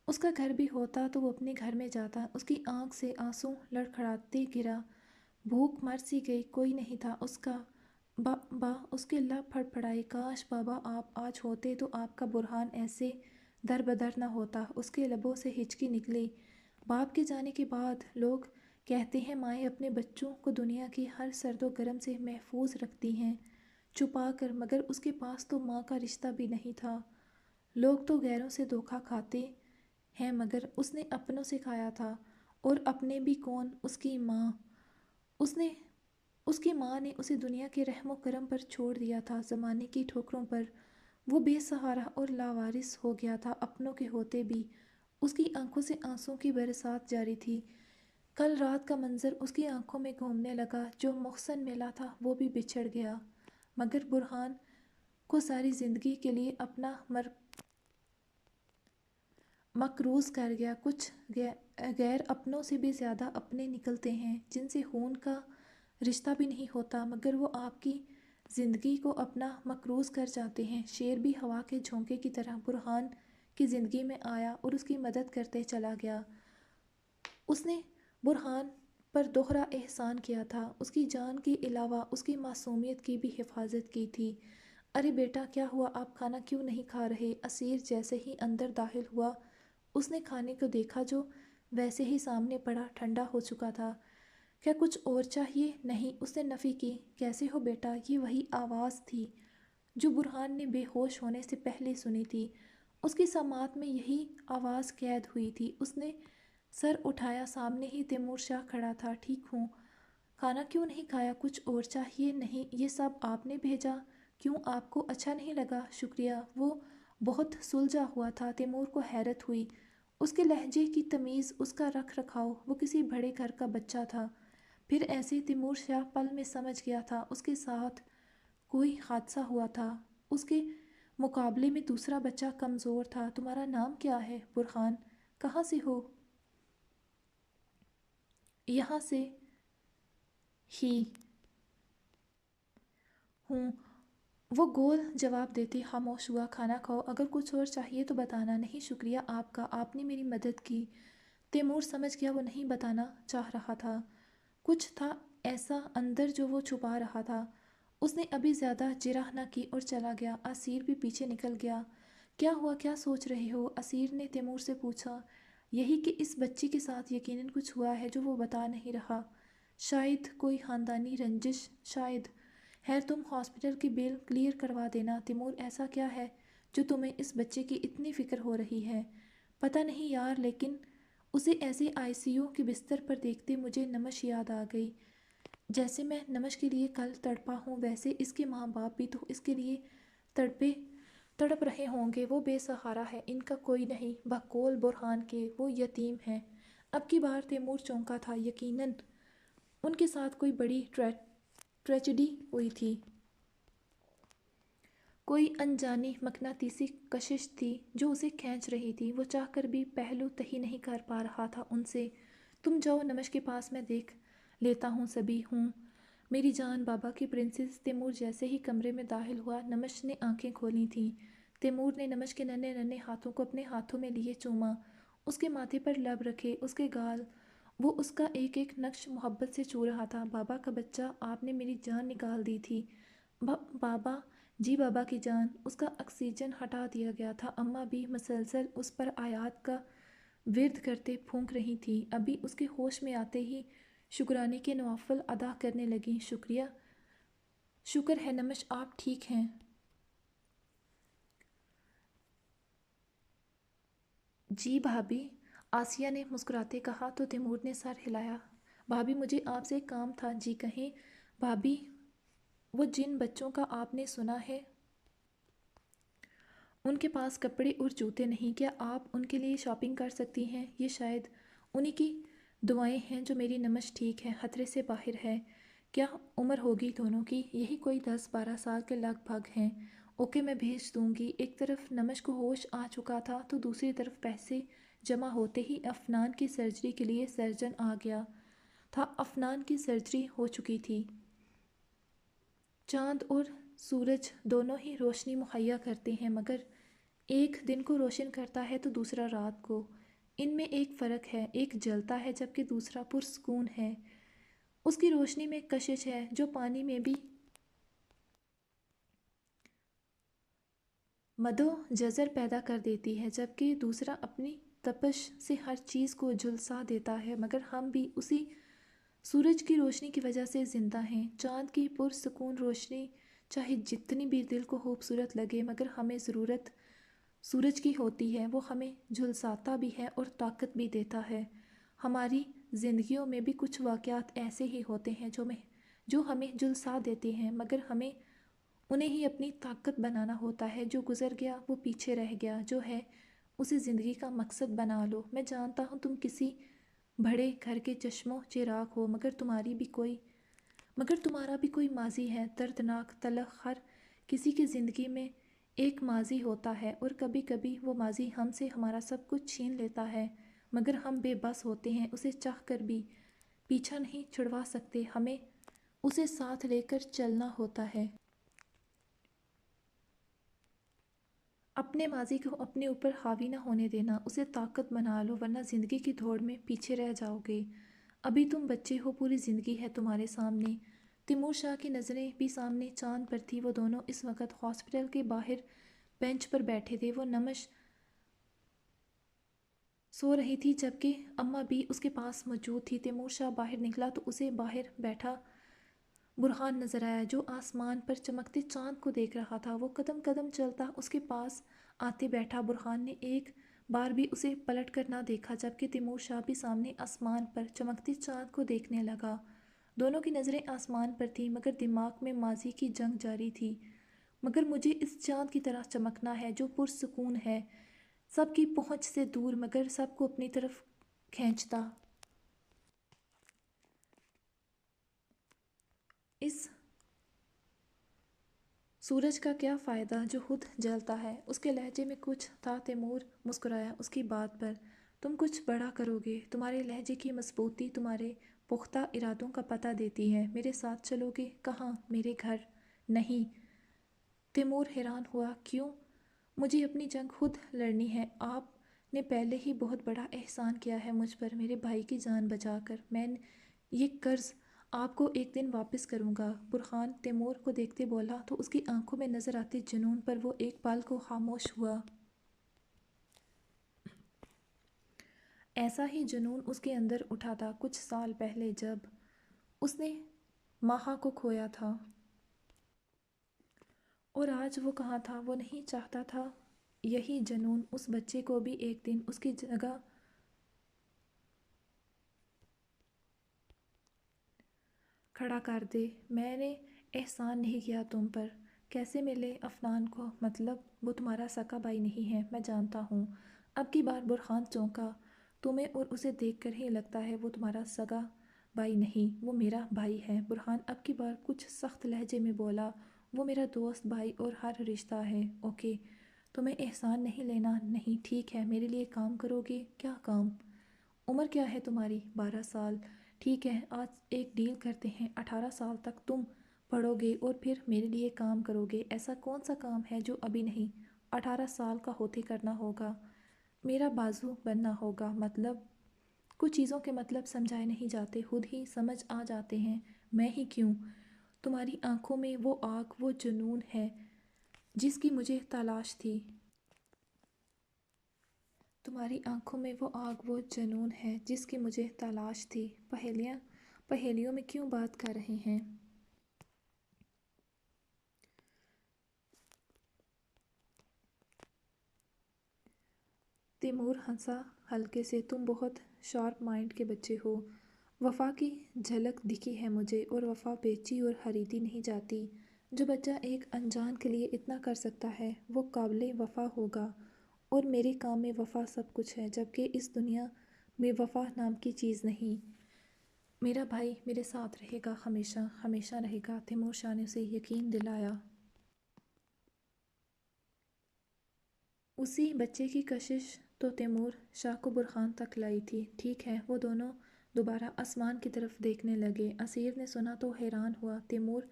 S1: उसका घर भी होता तो वो अपने घर में जाता। उसकी आंख से आंसू लड़खड़ाते गिरा। भूख मर सी गई, कोई नहीं था उसका बा बा उसके लब फड़फड़ाए। काश बाबा आप आज होते तो आपका बुरहान ऐसे दर बदर न होता। उसके लबों से हिचकी निकली। बाप के जाने के बाद लोग कहते हैं माएँ अपने बच्चों को दुनिया की हर सर्दो गर्म से महफूज रखती हैं छुपा कर, मगर उसके पास तो माँ का रिश्ता भी नहीं था। लोग तो गैरों से धोखा खाते हैं मगर उसने अपनों से खाया था। और अपने भी कौन, उसकी माँ। उसने उसकी माँ ने उसे दुनिया के रहमो करम पर छोड़ दिया था, ज़माने की ठोकरों पर। वो बेसहारा और लावारिस हो गया था अपनों के होते भी। उसकी आंखों से आंसू की बरसात जारी थी। कल रात का मंजर उसकी आंखों में घूमने लगा। जो मुहसन मिला था वो भी बिछड़ गया। मगर बुरहान को सारी ज़िंदगी के लिए अपना मकरूज कर गया। कुछ गैर अपनों से भी ज़्यादा अपने निकलते हैं जिनसे खून का रिश्ता भी नहीं होता, मगर वो आपकी ज़िंदगी को अपना मकरूज कर जाते हैं। शेर भी हवा के झोंके की तरह बुरहान की ज़िंदगी में आया और उसकी मदद करते चला गया। उसने बुरहान पर दोहरा एहसान किया था। उसकी जान के अलावा उसकी मासूमियत की भी हिफाजत की थी। अरे बेटा क्या हुआ, आप खाना क्यों नहीं खा रहे? असीर जैसे ही अंदर दाखिल हुआ उसने खाने को देखा जो वैसे ही सामने पड़ा ठंडा हो चुका था। क्या कुछ और चाहिए? नहीं, उसने नफ़ी की। कैसे हो बेटा? ये वही आवाज़ थी जो बुरहान ने बेहोश होने से पहले सुनी थी। उसकी समात में यही आवाज़ कैद हुई थी। उसने सर उठाया। सामने ही तैमूर शाह खड़ा था। ठीक हूँ। खाना क्यों नहीं खाया? कुछ और चाहिए? नहीं, ये सब आपने भेजा। क्यों, आपको अच्छा नहीं लगा? शुक्रिया। वो बहुत सुलझा हुआ था। तैमूर को हैरत हुई। उसके लहजे की तमीज़, उसका रख रखाव। वो किसी बड़े घर का बच्चा था। फिर ऐसे तैमूर शाह पल में समझ गया था उसके साथ कोई हादसा हुआ था। उसके मुकाबले में दूसरा बच्चा कमज़ोर था। तुम्हारा नाम क्या है? बुरहान। कहाँ से हो? यहाँ से ही हूँ, वो गोल जवाब देते खामोश हुआ। खाना खाओ, अगर कुछ और चाहिए तो बताना। नहीं शुक्रिया आपका, आपने मेरी मदद की। तैमूर समझ गया वो नहीं बताना चाह रहा था। कुछ था ऐसा अंदर जो वो छुपा रहा था। उसने अभी ज़्यादा जिरह न की और चला गया। असीर भी पीछे निकल गया। क्या हुआ, क्या सोच रहे हो? असीर ने तैमूर से पूछा। यही कि इस बच्ची के साथ यकीनन कुछ हुआ है जो वो बता नहीं रहा। शायद कोई ख़ानदानी रंजिश, शायद। खैर तुम हॉस्पिटल की बिल क्लियर करवा देना। तैमूर, ऐसा क्या है जो तुम्हें इस बच्चे की इतनी फ़िक्र हो रही है? पता नहीं यार, लेकिन उसे ऐसे आईसीयू के बिस्तर पर देखते मुझे नमश याद आ गई। जैसे मैं नमश के लिए कल तड़पा हूँ वैसे इसके माँ बाप भी तो इसके लिए तड़पे तड़प रहे होंगे। वो बेसहारा है, इनका कोई नहीं। बकौल बुरहान के वो यतीम है। अब की बार तैमूर चौंका था। यकीनन उनके साथ कोई बड़ी ट्रेजेडी हुई थी। कोई अनजानी मकनातीसी कशिश थी जो उसे खींच रही थी। वो चाहकर भी पहलू तही नहीं कर पा रहा था उनसे। तुम जाओ नमश के पास, मैं देख लेता हूँ। सभी हूँ मेरी जान, बाबा की प्रिंसेस। तैमूर जैसे ही कमरे में दाखिल हुआ नमश ने आंखें खोली थीं। तैमूर ने नमश के नन्हे नन्हे हाथों को अपने हाथों में लिए चूमा। उसके माथे पर लब रखे, उसके गाल। वो उसका एक एक नक्श मोहब्बत से छू रहा था। बाबा का बच्चा, आपने मेरी जान निकाल दी थी। बाबा। जी बाबा की जान। उसका ऑक्सीजन हटा दिया गया था। अम्मा भी मुसलसल उस पर आयात का विर्द करते फूंक रही थी। अभी उसके होश में आते ही शुक्राने के नवाफिल अदा करने लगी। शुक्रिया, शुक्र है नमश आप ठीक हैं। जी भाभी, आसिया ने मुस्कुराते कहा तो तैमूर ने सर हिलाया। भाभी मुझे आपसे एक काम था। जी कहें भाभी। वो जिन बच्चों का आपने सुना है उनके पास कपड़े और जूते नहीं, क्या आप उनके लिए शॉपिंग कर सकती हैं? ये शायद उन्हीं की दुआएं हैं जो मेरी नमश ठीक है, खतरे से बाहर है। क्या उम्र होगी दोनों की? यही कोई 10-12 साल के लगभग हैं। ओके, मैं भेज दूंगी। एक तरफ नमश को होश आ चुका था तो दूसरी तरफ पैसे जमा होते ही अफनान की सर्जरी के लिए सर्जन आ गया था। अफनान की सर्जरी हो चुकी थी। चाँद और सूरज दोनों ही रोशनी मुहैया करते हैं, मगर एक दिन को रोशन करता है तो दूसरा रात को। इनमें एक फ़र्क है, एक जलता है जबकि दूसरा पुरस्कून है। उसकी रोशनी में कशिश है जो पानी में भी मदो जज़र पैदा कर देती है, जबकि दूसरा अपनी तपश से हर चीज़ को झुलसा देता है। मगर हम भी उसी सूरज की रोशनी की वजह से ज़िंदा हैं। चाँद की पुरसकून रोशनी चाहे जितनी भी दिल को खूबसूरत लगे, मगर हमें ज़रूरत सूरज की होती है। वो हमें झुलसाता भी है और ताकत भी देता है। हमारी ज़िंदगियों में भी कुछ वाक़यात ऐसे ही होते हैं जो हमें झुलसा देते हैं, मगर हमें उन्हें ही अपनी ताकत बनाना होता है। जो गुज़र गया वो पीछे रह गया, जो है उसे ज़िंदगी का मकसद बना लो। मैं जानता हूँ तुम किसी बड़े घर के चश्मो चिराग हो, मगर तुम्हारा भी कोई माजी है, दर्दनाक तलख। हर किसी की ज़िंदगी में एक माजी होता है, और कभी कभी वो माजी हमसे हमारा सब कुछ छीन लेता है, मगर हम बेबस होते हैं। उसे चाह कर भी पीछा नहीं छुड़वा सकते, हमें उसे साथ लेकर चलना होता है। अपने माजी को अपने ऊपर हावी ना होने देना, उसे ताकत बना लो, वरना ज़िंदगी की दौड़ में पीछे रह जाओगे। अभी तुम बच्चे हो, पूरी ज़िंदगी है तुम्हारे सामने। तैमूर शाह की नज़रें भी सामने चांद पर थी। वो दोनों इस वक्त हॉस्पिटल के बाहर बेंच पर बैठे थे। वो नमश सो रही थी, जबकि अम्मा भी उसके पास मौजूद थी। तैमूर शाह बाहर निकला तो उसे बाहर बैठा बुरहान नजर आया, जो आसमान पर चमकते चांद को देख रहा था। वो कदम कदम चलता उसके पास आते बैठा। बुरहान ने एक बार भी उसे पलट कर ना देखा, जबकि तैमूर शाह भी सामने आसमान पर चमकते चांद को देखने लगा। दोनों की नज़रें आसमान पर थीं, मगर दिमाग में माजी की जंग जारी थी। मगर मुझे इस चांद की तरह चमकना है, जो पुरसकून है, सबकी पहुंच से दूर, मगर सबको अपनी तरफ खींचता। इस सूरज का क्या फ़ायदा जो खुद जलता है। उसके लहजे में कुछ था। तैमूर मुस्कुराया उसकी बात पर। तुम कुछ बड़ा करोगे। तुम्हारे लहजे की मजबूती तुम्हारे पुख्ता इरादों का पता देती है। मेरे साथ चलोगे? कहाँ? मेरे घर? नहीं। तैमूर हैरान हुआ। क्यों? मुझे अपनी जंग खुद लड़नी है। आपने पहले ही बहुत बड़ा एहसान किया है मुझ पर, मेरे भाई की जान बचाकर। मैं ये कर्ज आपको एक दिन वापस करूँगा। बुरहान तैमूर को देखते बोला तो उसकी आंखों में नजर आते जुनून पर वो एक पल को खामोश हुआ। ऐसा ही जुनून उसके अंदर उठा था कुछ साल पहले, जब उसने माहा को खोया था। और आज वो कहाँ था? वो नहीं चाहता था यही जुनून उस बच्चे को भी एक दिन उसकी जगह खड़ा कर दे। मैंने एहसान नहीं किया तुम पर। कैसे मिले अफनान को? मतलब वो तुम्हारा सका भाई नहीं है, मैं जानता हूँ। अब की बार बुरहान चौंका। तुम्हें और उसे देखकर ही लगता है वो तुम्हारा सगा भाई नहीं, वो मेरा भाई है। बुरहान अब की बार कुछ सख्त लहजे में बोला। वो मेरा दोस्त, भाई और हर रिश्ता है। ओके, तुम्हें एहसान नहीं लेना? नहीं, ठीक है। मेरे लिए काम करोगे? क्या काम? उम्र क्या है तुम्हारी? 12 साल। ठीक है, आज एक डील करते हैं। 18 साल तक तुम पढ़ोगे और फिर मेरे लिए काम करोगे। ऐसा कौन सा काम है जो अभी नहीं, 18 साल का होते करना होगा? मेरा बाजू बनना होगा। मतलब कुछ चीज़ों के मतलब समझाए नहीं जाते, खुद ही समझ आ जाते हैं। मैं ही क्यों? तुम्हारी आंखों में वो आग, वो जुनून है जिसकी मुझे तलाश थी। तुम्हारी आंखों में वो आग, वो जुनून है जिसकी मुझे तलाश थी। पहेलियों में क्यों बात कर रहे हैं? तैमूर हंसा हल्के से। तुम बहुत शार्प माइंड के बच्चे हो। वफ़ा की झलक दिखी है मुझे, और वफ़ा बेची और खरीदी नहीं जाती। जो बच्चा एक अनजान के लिए इतना कर सकता है वो काबिल वफ़ा होगा। और मेरे काम में वफ़ा सब कुछ है, जबकि इस दुनिया में वफ़ा नाम की चीज़ नहीं। मेरा भाई मेरे साथ रहेगा, हमेशा हमेशा रहेगा। तैमूर शाह ने उसे यकीन दिलाया। उसी बच्चे की कशिश तो तैमूर शाह को बुरहान तक लाई थी। ठीक है। वो दोनों दोबारा आसमान की तरफ देखने लगे। असीर ने सुना तो हैरान हुआ। तैमूर,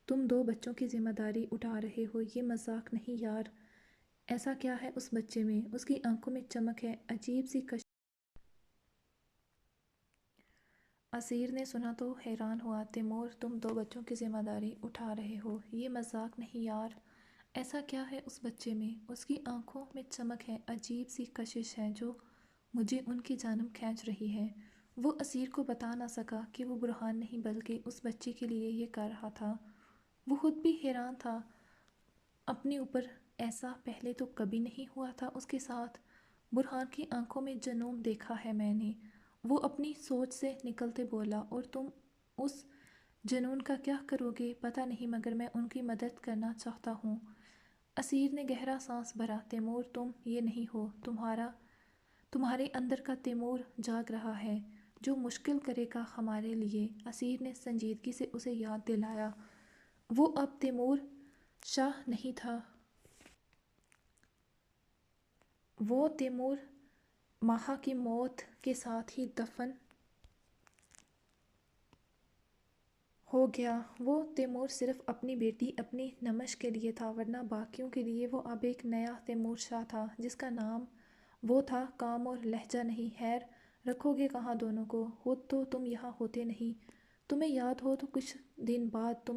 S1: तुम दो बच्चों की जिम्मेदारी उठा रहे हो? ये मजाक नहीं यार। ऐसा क्या है उस बच्चे में? उसकी आंखों में चमक है, अजीब सी कश। असीर ने सुना तो हैरान हुआ। तैमूर, तुम दो बच्चों की जिम्मेदारी उठा रहे हो? ये मजाक नहीं यार। ایسا کیا ہے اس بچے میں؟ اس کی آنکھوں میں چمک ہے، عجیب سی کشش ہے جو مجھے ان کی جانب کھینچ رہی ہے۔ وہ اسیر کو بتا نہ سکا کہ وہ برہان نہیں بلکہ اس بچے کے لیے یہ کر رہا تھا۔ وہ خود بھی حیران تھا اپنے اوپر، ایسا پہلے تو کبھی نہیں ہوا تھا اس کے ساتھ۔ برہان کی آنکھوں میں جنون دیکھا ہے میں نے، وہ اپنی سوچ سے نکلتے بولا، اور تم اس جنون کا کیا کرو گے پتہ نہیں، مگر میں ان کی مدد کرنا چاہتا ہوں۔ اسیر نے گہرا سانس بھرا۔ تیمور تم یہ نہیں ہو، تمہارے اندر کا تیمور جاگ رہا ہے جو مشکل کرے گا ہمارے لیے۔ اسیر نے سنجیدگی سے اسے یاد دلایا، وہ اب تیمور شاہ نہیں تھا، وہ تیمور ماہا کی موت کے ساتھ ہی دفن ہو گیا۔ وہ تیمور صرف اپنی بیٹی اپنی نمش کے لیے تھا، ورنہ باقیوں کے لیے وہ اب ایک نیا تیمور شاہ تھا جس کا نام وہ تھا، کام اور لہجہ نہیں۔ خیر رکھو گے کہاں دونوں کو؟ خود تو تم یہاں ہوتے نہیں، تمہیں یاد ہو تو کچھ دن بعد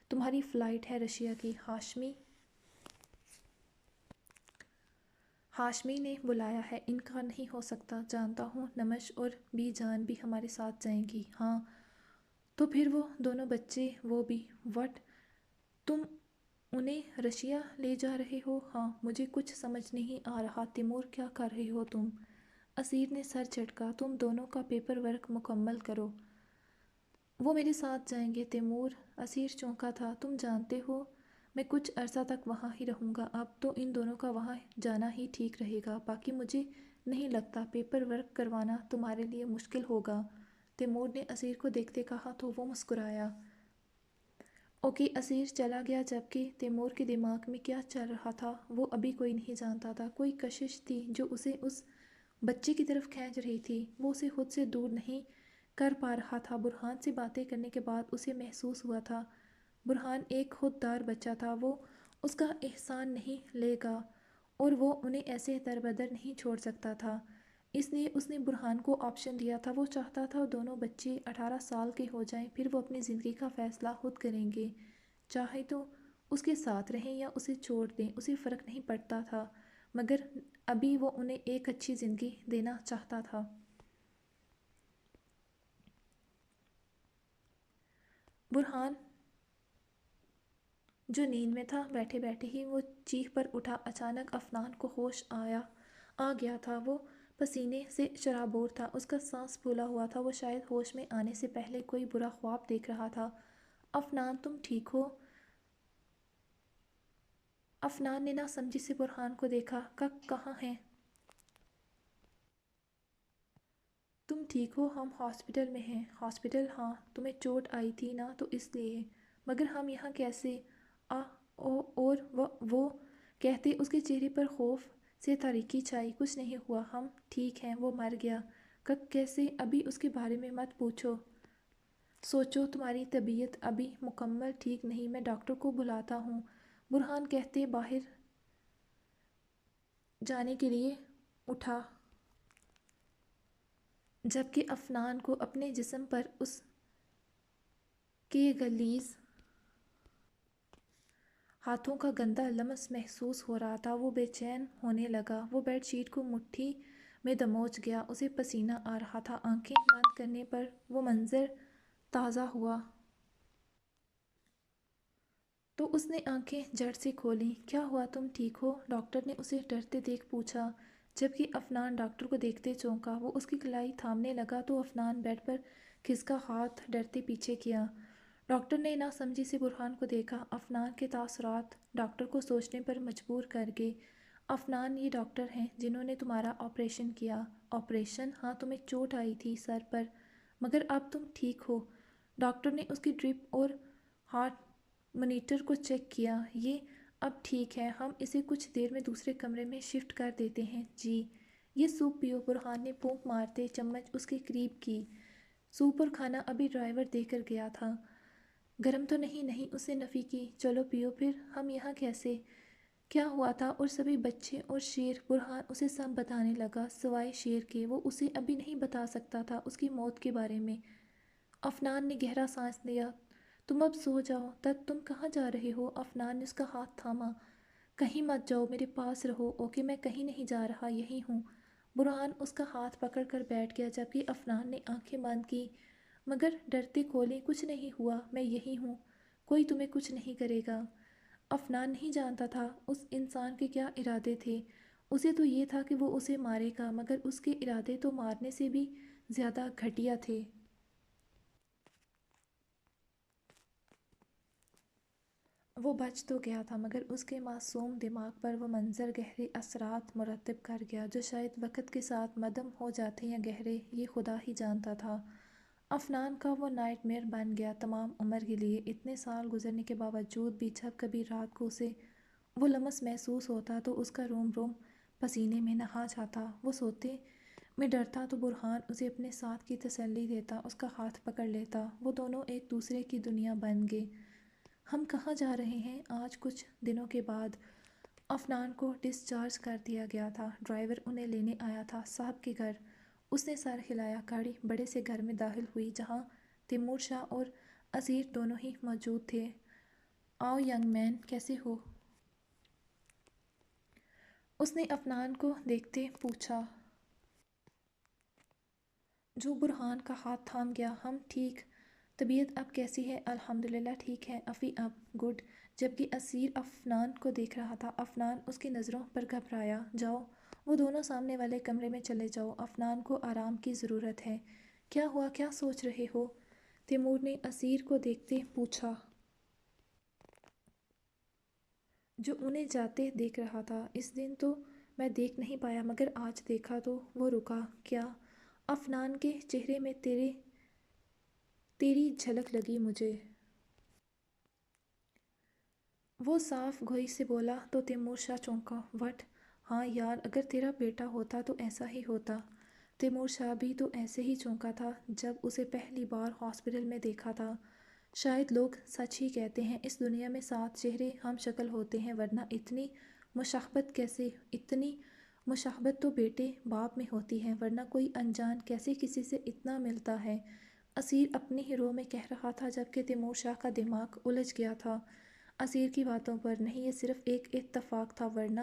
S1: تمہاری فلائٹ ہے رشیا کی۔ ہاشمی نے بلایا ہے، انکار نہیں ہو سکتا۔ جانتا ہوں، نمش اور بی جان بھی ہمارے ساتھ جائیں گی۔ ہاں تو پھر وہ دونوں بچے، وہ بھی؟ وٹ، تم انہیں رشیا لے جا رہے ہو؟ ہاں، مجھے کچھ سمجھ نہیں آ رہا تیمور، کیا کر رہے ہو تم؟ اسیر نے سر جھٹکا۔ تم دونوں کا پیپر ورک مکمل کرو، وہ میرے ساتھ جائیں گے۔ تیمور، اسیر چونکا تھا۔ تم جانتے ہو میں کچھ عرصہ تک وہاں ہی رہوں گا، اب تو ان دونوں کا وہاں جانا ہی ٹھیک رہے گا، باقی مجھے نہیں لگتا پیپر ورک کروانا تمہارے لیے مشکل ہوگا۔ تیمور نے اسیر کو دیکھتے کہا تو وہ مسکرایا۔ اوکے۔ اسیر چلا گیا، جبکہ تیمور کے دماغ میں کیا چل رہا تھا وہ ابھی کوئی نہیں جانتا تھا۔ کوئی کشش تھی جو اسے اس بچے کی طرف کھینچ رہی تھی، وہ اسے خود سے دور نہیں کر پا رہا تھا۔ برہان سے باتیں کرنے کے بعد اسے محسوس ہوا تھا برہان ایک خوددار بچہ تھا، وہ اس کا احسان نہیں لے گا اور وہ انہیں ایسے دربدر نہیں چھوڑ سکتا تھا۔ اس لیے اس نے برہان کو آپشن دیا تھا، وہ چاہتا تھا دونوں بچے 18 سال کے ہو جائیں، پھر وہ اپنی زندگی کا فیصلہ خود کریں گے، چاہے تو اس کے ساتھ رہیں یا اسے چھوڑ دیں، اسے فرق نہیں پڑتا تھا، مگر ابھی وہ انہیں ایک اچھی زندگی دینا چاہتا تھا۔ برہان جو نیند میں تھا، بیٹھے بیٹھے ہی وہ چیخ پر اٹھا۔ اچانک افنان کو ہوش آ گیا تھا، وہ پسینے سے شرابور تھا، اس کا سانس پھولا ہوا تھا، وہ شاید ہوش میں آنے سے پہلے کوئی برا خواب دیکھ رہا تھا۔ افنان تم ٹھیک ہو؟ افنان نے نہ سمجھی سے برہان کو دیکھا۔ کہاں ہیں تم؟ ٹھیک ہو؟ ہم ہاسپٹل میں ہیں۔ ہاسپٹل؟ ہاں، تمہیں چوٹ آئی تھی نا تو اس لیے۔ مگر ہم یہاں کیسے؟ اور وہ کہتے اس کے چہرے پر خوف سے تاریکی چھائی۔ کچھ نہیں ہوا، ہم ٹھیک ہیں، وہ مر گیا۔ کیسے؟ ابھی اس کے بارے میں مت پوچھو، سوچو، تمہاری طبیعت ابھی مکمل ٹھیک نہیں، میں ڈاکٹر کو بلاتا ہوں۔ برہان کہتے باہر جانے کے لیے اٹھا، جبکہ افنان کو اپنے جسم پر اس کے غلیظ ہاتھوں کا گندا لمس محسوس ہو رہا تھا۔ وہ بے چین ہونے لگا، وہ بیڈ شیٹ کو مٹھی میں دموچ گیا، اسے پسینہ آ رہا تھا۔ آنکھیں بند کرنے پر وہ منظر تازہ ہوا تو اس نے آنکھیں جڑ سے کھولیں۔ کیا ہوا، تم ٹھیک ہو؟ ڈاکٹر نے اسے ڈرتے دیکھ پوچھا، جبکہ افنان ڈاکٹر کو دیکھتے چونکا۔ وہ اس کی کلائی تھامنے لگا تو افنان بیڈ پر کھسکا، ہاتھ ڈرتے پیچھے کیا۔ ڈاکٹر نے نہ سمجھی سے برہان کو دیکھا۔ افنان کے تاثرات ڈاکٹر کو سوچنے پر مجبور کر گئے۔ افنان، یہ ڈاکٹر ہیں جنہوں نے تمہارا آپریشن کیا۔ آپریشن؟ ہاں، تمہیں چوٹ آئی تھی سر پر، مگر اب تم ٹھیک ہو۔ ڈاکٹر نے اس کی ڈرپ اور ہارٹ مانیٹر کو چیک کیا۔ یہ اب ٹھیک ہے، ہم اسے کچھ دیر میں دوسرے کمرے میں شفٹ کر دیتے ہیں۔ جی۔ یہ سوپ پیو۔ برہان نے پھونک مارتے چمچ اس کے قریب کی۔ سوپ اور کھانا ابھی ڈرائیور دے کر گیا تھا، گرم تو نہیں؟ نہیں، اس نے نفی کی۔ چلو پیو پھر۔ ہم یہاں کیسے؟ کیا ہوا تھا؟ اور سبھی بچے اور شیر؟ برہان اسے سب بتانے لگا سوائے شیر کے، وہ اسے ابھی نہیں بتا سکتا تھا اس کی موت کے بارے میں۔ افنان نے گہرا سانس لیا۔ تم اب سو جاؤ۔ تم کہاں جا رہے ہو؟ افنان نے اس کا ہاتھ تھاما۔ کہیں مت جاؤ، میرے پاس رہو۔ اوکے، میں کہیں نہیں جا رہا، یہی ہوں۔ برہان اس کا ہاتھ پکڑ کر بیٹھ گیا جبکہ افنان نے آنکھیں بند کی مگر ڈرتے کھولیں۔ کچھ نہیں ہوا، میں یہی ہوں، کوئی تمہیں کچھ نہیں کرے گا۔ افنان نہیں جانتا تھا اس انسان کے کیا ارادے تھے۔ اسے تو یہ تھا کہ وہ اسے مارے گا مگر اس کے ارادے تو مارنے سے بھی زیادہ گھٹیا تھے۔ وہ بچ تو گیا تھا مگر اس کے معصوم دماغ پر وہ منظر گہرے اثرات مرتب کر گیا جو شاید وقت کے ساتھ مدھم ہو جاتے یا گہرے، یہ خدا ہی جانتا تھا۔ افنان کا وہ نائٹ میئر بن گیا تمام عمر کے لیے۔ اتنے سال گزرنے کے باوجود بھی جب کبھی رات کو اسے وہ لمس محسوس ہوتا تو اس کا روم روم پسینے میں نہا جاتا۔ وہ سوتے میں ڈرتا تو برہان اسے اپنے ساتھ کی تسلی دیتا، اس کا ہاتھ پکڑ لیتا۔ وہ دونوں ایک دوسرے کی دنیا بن گئے۔ ہم کہاں جا رہے ہیں؟ آج کچھ دنوں کے بعد افنان کو ڈسچارج کر دیا گیا تھا۔ ڈرائیور انہیں لینے آیا تھا صاحب کے گھر۔ اس نے سر ہلایا، گاڑی بڑے سے گھر میں داخل ہوئی جہاں تیمور شاہ اور اسیر دونوں ہی موجود تھے۔ آؤ ینگ مین، کیسے ہو؟ اس نے افنان کو دیکھتے پوچھا جو برہان کا ہاتھ تھام گیا۔ ہم ٹھیک، طبیعت اب کیسی ہے؟ الحمدللہ ٹھیک ہے افی اب، گڈ۔ جبکہ اسیر افنان کو دیکھ رہا تھا۔ افنان اس کی نظروں پر گھبرایا۔ جاؤ، وہ دونوں سامنے والے کمرے میں چلے جاؤ، افنان کو آرام کی ضرورت ہے۔ کیا ہوا، کیا سوچ رہے ہو؟ تیمور نے اسیر کو دیکھتے پوچھا جو انہیں جاتے دیکھ رہا تھا۔ اس دن تو میں دیکھ نہیں پایا مگر آج دیکھا تو۔ وہ رکا۔ کیا؟ افنان کے چہرے میں تیری جھلک لگی مجھے۔ وہ صاف گوئی سے بولا تو تیمور شاہ چونکا۔ وٹ؟ ہاں یار، اگر تیرا بیٹا ہوتا تو ایسا ہی ہوتا۔ تیمور شاہ بھی تو ایسے ہی چونکا تھا جب اسے پہلی بار ہاسپٹل میں دیکھا تھا۔ شاید لوگ سچ ہی کہتے ہیں، اس دنیا میں 7 چہرے ہم شکل ہوتے ہیں، ورنہ اتنی مشابہت کیسے؟ اتنی مشابہت تو بیٹے باپ میں ہوتی ہے، ورنہ کوئی انجان کیسے کسی سے اتنا ملتا ہے؟ اسیر اپنی ہی رو میں کہہ رہا تھا جبکہ تیمور شاہ کا دماغ الجھ گیا تھا اسیر کی باتوں پر۔ نہیں، یہ صرف ایک اتفاق تھا ورنہ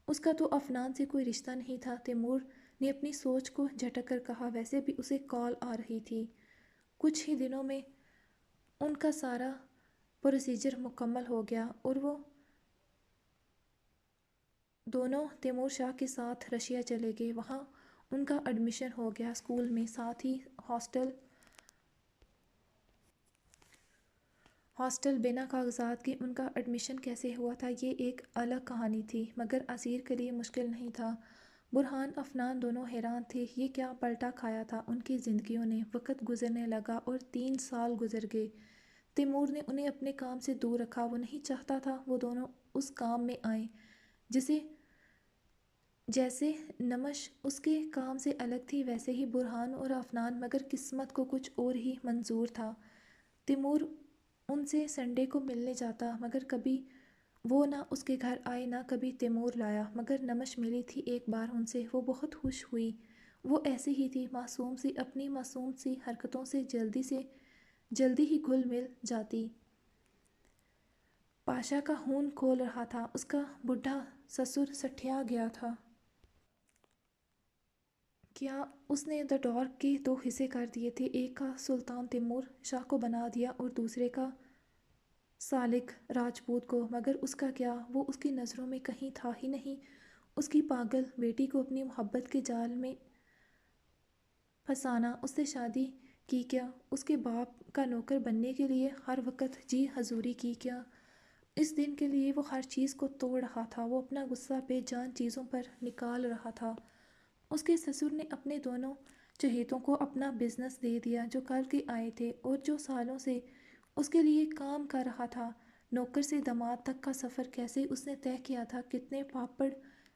S1: اس کا تو افنان سے کوئی رشتہ نہیں تھا۔ تیمور نے اپنی سوچ کو جھٹک کر کہا، ویسے بھی اسے کال آ رہی تھی۔ کچھ ہی دنوں میں ان کا سارا پروسیجر مکمل ہو گیا اور وہ دونوں تیمور شاہ کے ساتھ رشیا چلے گئے۔ وہاں ان کا ایڈمیشن ہو گیا اسکول میں، ساتھ ہی ہاسٹل بنا کاغذات کے۔ ان کا ایڈمیشن کیسے ہوا تھا یہ ایک الگ کہانی تھی مگر اسیر کے لیے مشکل نہیں تھا۔ برہان افنان دونوں حیران تھے، یہ کیا پلٹا کھایا تھا ان کی زندگیوں نے۔ وقت گزرنے لگا اور 3 سال گزر گئے۔ تیمور نے انہیں اپنے کام سے دور رکھا۔ وہ نہیں چاہتا تھا وہ دونوں اس کام میں آئیں جیسے نمش اس کے کام سے الگ تھی ویسے ہی برہان اور افنان، مگر قسمت کو کچھ اور ہی منظور تھا۔ تیمور ان سے سنڈے کو ملنے جاتا مگر کبھی وہ نہ اس کے گھر آئے نہ کبھی تیمور لایا، مگر نمش ملی تھی ایک بار ان سے، وہ بہت خوش ہوئی۔ وہ ایسی ہی تھی، معصوم سی، اپنی معصوم سی حرکتوں سے جلدی ہی گھل مل جاتی۔ پاشا کا خون کھول رہا تھا، اس کا بوڑھا سسر سٹھیا گیا تھا۔ کیا اس نے دا ڈارک کے 2 حصے کر دیے تھے، ایک کا سلطان تیمور شاہ کو بنا دیا اور دوسرے کا سالک راجپوت کو، مگر اس کا کیا؟ وہ اس کی نظروں میں کہیں تھا ہی نہیں۔ اس کی پاگل بیٹی کو اپنی محبت کے جال میں پھنسانا، اس سے شادی کی کیا؟ اس کے باپ کا نوکر بننے کے لیے ہر وقت جی حضوری کی کیا؟ اس دن کے لیے وہ ہر چیز کو توڑ رہا تھا، وہ اپنا غصہ بے جان چیزوں پر نکال رہا تھا۔ اس کے سسر نے اپنے دونوں چہیتوں کو اپنا بزنس دے دیا جو کل کے آئے تھے اور جو سالوں سے اس کے لیے کام کر رہا تھا۔ نوکر سے داماد تک کا سفر کیسے اس نے طے کیا تھا، کتنے پاپڑ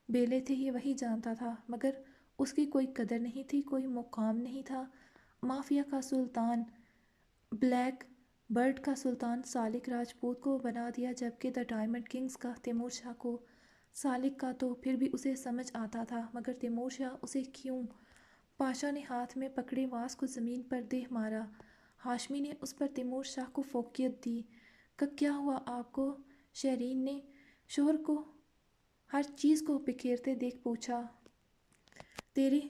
S1: بیلے تھے یہ وہی جانتا تھا، مگر اس کی کوئی قدر نہیں تھی، کوئی مقام نہیں تھا۔ مافیا کا سلطان، بلیک برڈ کا سلطان سالک راجپوت کو بنا دیا جبکہ دا ڈائمنڈ کنگز کا تیمور شاہ کو۔ سالک کا تو پھر بھی اسے سمجھ آتا تھا مگر تیمور شاہ اسے کیوں؟ پاشا نے ہاتھ میں پکڑے واز کو زمین پر دے مارا۔ ہاشمی نے اس پر تیمور شاہ کو فوقیت دی۔ کیا ہوا آپ کو؟ شیرین نے شوہر کو हर चीज़ को बिखेरते देख पूछा, तेरे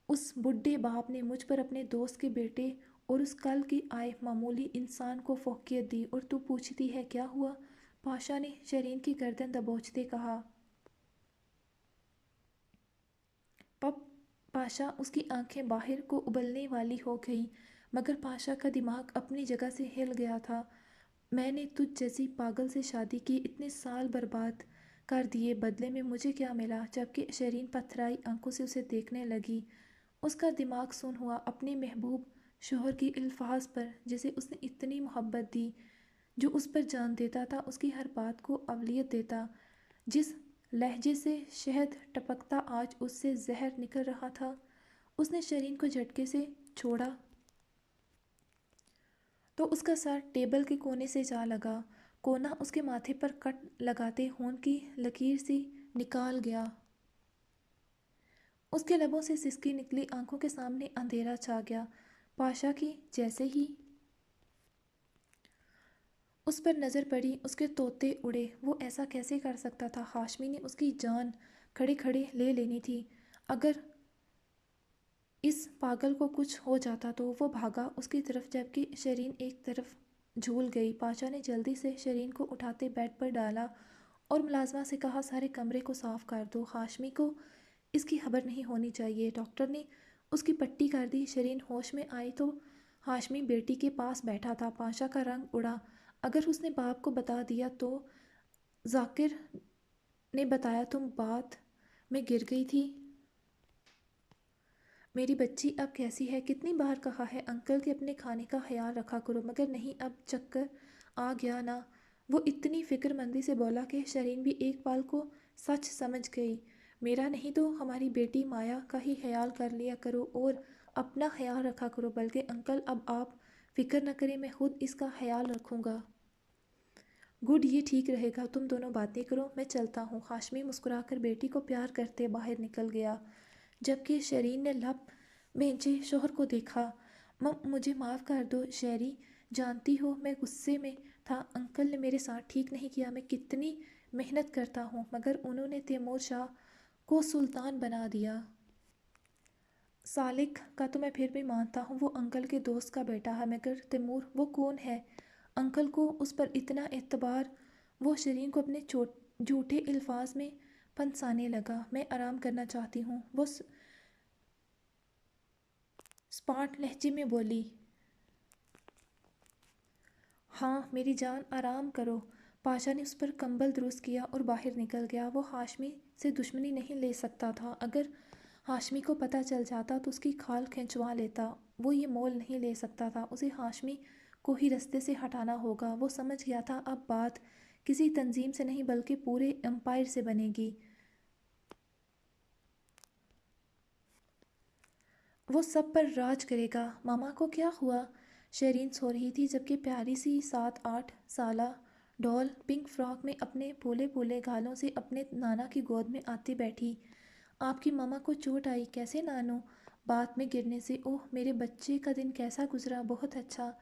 S1: उस बुढ़े बाप ने मुझ पर अपने दोस्त के बेटे और उस कल के आए मामूली इंसान को फोकियत दी और तू पूछती है क्या हुआ? पाशा ने शरीन की गर्दन दबोचते कहा। पब पाशा उसकी आंखें बाहर को उबलने वाली हो गईं, मगर पाशा का दिमाग अपनी जगह से हिल गया था। मैंने तुझ जैसी पागल से शादी की, इतने साल बर्बाद कर दिए, बदले में मुझे क्या मिला? जबकि शरीन पथराई आंखों से उसे देखने लगी। उसका दिमाग सुन हुआ अपने महबूब शोहर की अल्फाज पर, जिसे उसने इतनी मोहब्बत दी, जो उस पर जान देता था, उसकी हर बात को अवलियत देता, जिस लहजे से शहद टपकता आज उससे जहर निकल रहा था। उसने शरीन को झटके से छोड़ा तो उसका सर टेबल के कोने से जा लगा। कोना उसके माथे पर कट लगाते होंठ की लकीर सी निकाल गया। उसके लबों से सिसकी निकली, आंखों के सामने अंधेरा छा गया। पाशा की जैसे ही उस पर नज़र पड़ी, उसके तोते उड़े। वो ऐसा कैसे कर सकता था? हाशमी ने उसकी जान खड़े खड़े ले लेनी थी। अगर इस पागल को कुछ हो जाता तो वो भागा उसकी तरफ, जबकि शरीन एक तरफ झूल गई। पाशा ने जल्दी से शरीन को उठाते बेड पर डाला और मुलाजमा से कहा, सारे कमरे को साफ कर दो, हाशमी को इसकी खबर नहीं होनी चाहिए। डॉक्टर ने उसकी पट्टी कर दी। शरीन होश में आई तो हाशमी बेटी के पास बैठा था। पाशा का रंग उड़ा। अगर उसने बाप को बता दिया तो? जाकिर ने बताया तुम बात में गिर गई थी। मेरी बच्ची अब कैसी है? कितनी बार कहा है अंकल के अपने खाने का ख्याल रखा करो, मगर नहीं, अब चक्कर आ गया ना। वो इतनी फिक्रमंदी से बोला कि शरीन भी एक पल को सच समझ गई। मेरा नहीं तो हमारी बेटी माया का ही ख्याल कर लिया करो और अपना ख्याल रखा करो। बल्कि अंकल, अब आप फिक्र न करें, मैं खुद इसका ख्याल रखूँगा। गुड, ये ठीक रहेगा। तुम दोनों बातें करो, मैं चलता हूँ। हाशमी मुस्कुराकर बेटी को प्यार करते बाहर निकल गया, जबकि शरीन ने लब बेंचे शोहर को देखा। मुझे माफ़ कर दो शेरी, जानती हो मैं गुस्से में था। अंकल ने मेरे साथ ठीक नहीं किया। मैं कितनी मेहनत करता हूँ, मगर उन्होंने तैमूर शाह को सुल्तान बना दिया। सालिक का तो मैं फिर भी मानता हूँ, वो अंकल के दोस्त का बेटा है, मगर तैमूर वो कौन है? अंकल को उस पर इतना एतबार? वो शरीन को अपने झूठे अल्फाज में फंसाने लगा। मैं आराम करना चाहती हूँ, वो स्पाट लहजे में बोली। हाँ मेरी जान, आराम करो। पाशा ने उस पर कंबल दुरुस्त किया और बाहर निकल गया। वो हाशमी से दुश्मनी नहीं ले सकता था। अगर हाशमी को पता चल जाता तो उसकी खाल खिंचवा लेता। वो ये मोल नहीं ले सकता था। उसे हाशमी को ही रास्ते से हटाना होगा। वो समझ गया था अब बात किसी तंजीम से नहीं बल्कि पूरे एम्पायर से बनेगी। वो सब पर राज करेगा। मामा को क्या हुआ? शरीन सो रही थी, जबकि प्यारी सी 7-8 साला डॉल पिंक फ्रॉक में अपने फूले फूले गालों से अपने नाना की गोद में आती बैठी। आपकी मामा को चोट आई? कैसे नानू? बात में गिरने से। ओह, मेरे बच्चे का दिन कैसा गुजरा? बहुत अच्छा।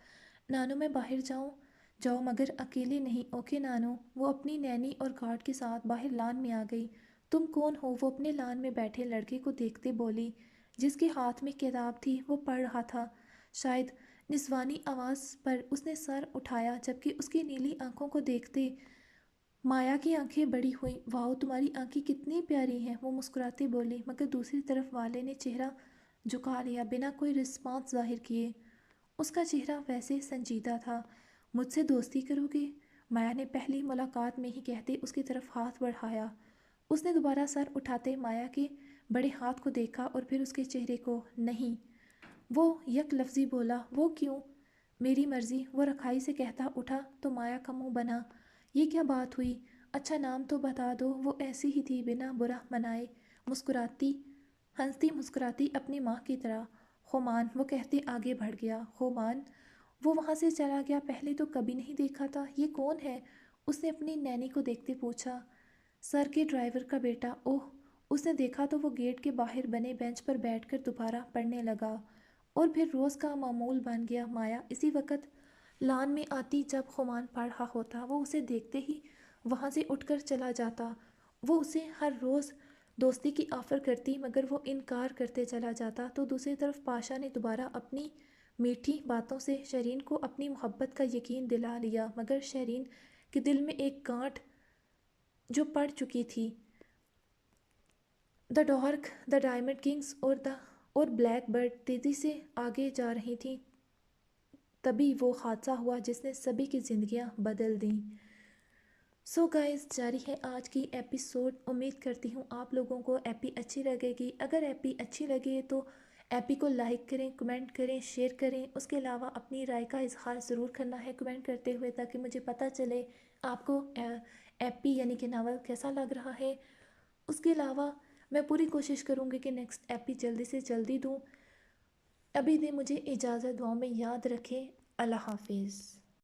S1: नानू मैं बाहर जाऊँ? जाओ, मगर अकेले नहीं। ओके नानू। वो अपनी नैनी और गार्ड के साथ बाहर लान में आ गई। तुम कौन हो? वो अपने लान में बैठे लड़के को देखते बोली, जिसके हाथ में किताब थी। वो पढ़ रहा था। शायद निस्वानी आवाज़ पर उसने सर उठाया, जबकि उसकी नीली आंखों को देखते माया की आंखें बड़ी हुई। वाह, तुम्हारी आंखें कितनी प्यारी हैं, वो मुस्कुराती बोली, मगर दूसरी तरफ वाले ने चेहरा झुका लिया बिना कोई रिस्पांस जाहिर किए। उसका चेहरा वैसे संजीदा था। मुझसे दोस्ती करोगे? माया ने पहली मुलाकात में ही कहते उसकी तरफ हाथ बढ़ाया। उसने दोबारा सर उठाते माया के बड़े हाथ को देखा और फिर उसके चेहरे को। नहीं, वो यक लफ्ज़ी बोला। वो क्यों? मेरी मर्ज़ी, वो रखाई से कहता उठा तो माया का मुंह बना। ये क्या बात हुई? अच्छा नाम तो बता दो। वो ऐसी ही थी, बिना बुरा मनाए, मुस्कुराती, हंसती मुस्कुराती अपनी माँ की तरह। होमान, वो कहते आगे बढ़ गया। होमान? वो वहाँ से चला गया। पहले तो कभी नहीं देखा था। ये कौन है? उसने अपनी नैनी को देखते पूछा। सर के ड्राइवर का बेटा। ओह। उसने देखा तो वो गेट के बाहर बने बेंच पर बैठकर दोबारा पढ़ने लगा और फिर रोज़ का मामूल बन गया। माया इसी वक्त लान में आती जब खुमान पढ़ रहा होता। वो उसे देखते ही वहाँ से उठकर चला जाता وہ اسے ہر روز دوستی کی آفر کرتی مگر وہ انکار کرتے چلا جاتا، تو دوسری طرف پاشا نے دوبارہ اپنی میٹھی باتوں سے شیرین کو اپنی محبت کا یقین دلا لیا، مگر شیرین کے دل میں ایک گانٹھ جو پڑ چکی تھی۔ The dark, the diamond kings اور بلیک برڈ تیزی سے آگے جا رہی تھیں، تبھی وہ حادثہ ہوا جس نے سبھی کی زندگیاں بدل دیں۔ سو گائز، جاری ہے آج کی ایپیسوڈ۔ امید کرتی ہوں آپ لوگوں کو ایپی اچھی لگے گی۔ اگر ایپی اچھی لگے تو ایپی کو لائک کریں، کمنٹ کریں، شیئر کریں۔ اس کے علاوہ اپنی رائے کا اظہار ضرور کرنا ہے کمنٹ کرتے ہوئے، تاکہ مجھے پتہ چلے آپ کو ایپی یعنی کہ ناول کیسا لگ رہا ہے۔ اس کے علاوہ میں پوری کوشش کروں گی کہ نیکسٹ ایپی جلدی سے جلدی دوں۔ ابھی دیں مجھے اجازت، دعاؤں میں یاد رکھیں۔ اللہ حافظ۔